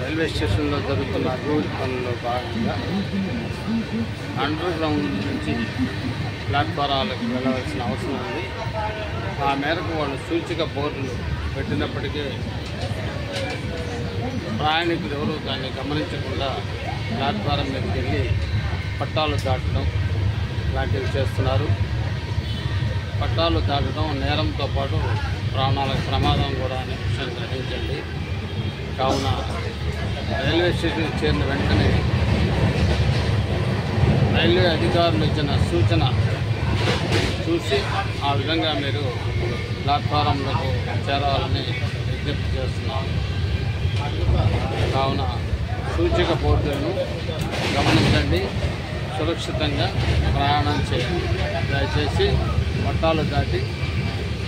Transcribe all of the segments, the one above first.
Railway స్టేషన్లో జరుగుతున్న అభివృద్ధి పనుల్లో భాగంగా అండర్ గ్రౌండ్ నుంచి ప్లాట్ఫారాలకు వెళ్ళవలసిన అవసరం ఉంది. ఆ మేరకు వాళ్ళు సూచిక బోర్డులు పెట్టినప్పటికీ ప్రయాణికులు ఎవరు దాన్ని గమనించకుండా ప్లాట్ఫారం మీదకి వెళ్ళి పట్టాలు దాటడం లాంటివి చేస్తున్నారు. పట్టాలు దాటడం నేరంతో పాటు ప్రాణాలకు ప్రమాదం కూడా అనే విషయం గ్రహించండి. కావున రైల్వే స్టేషన్కి చేరిన వెంటనే రైల్వే అధికారులు ఇచ్చిన సూచన చూసి ఆ విధంగా మీరు ప్లాట్ఫారంలకు చేరాలని విజ్ఞప్తి చేస్తున్నాం. కావున సూచిక బోర్డులను గమనించండి, సురక్షితంగా ప్రయాణం చేయండి. దయచేసి పట్టాలు దాటి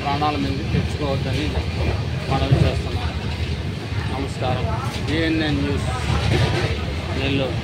ప్రాణాల మీద తెచ్చుకోవద్దని మనవి చేస్తున్నాం. నమస్కారం. ANN news Nellore.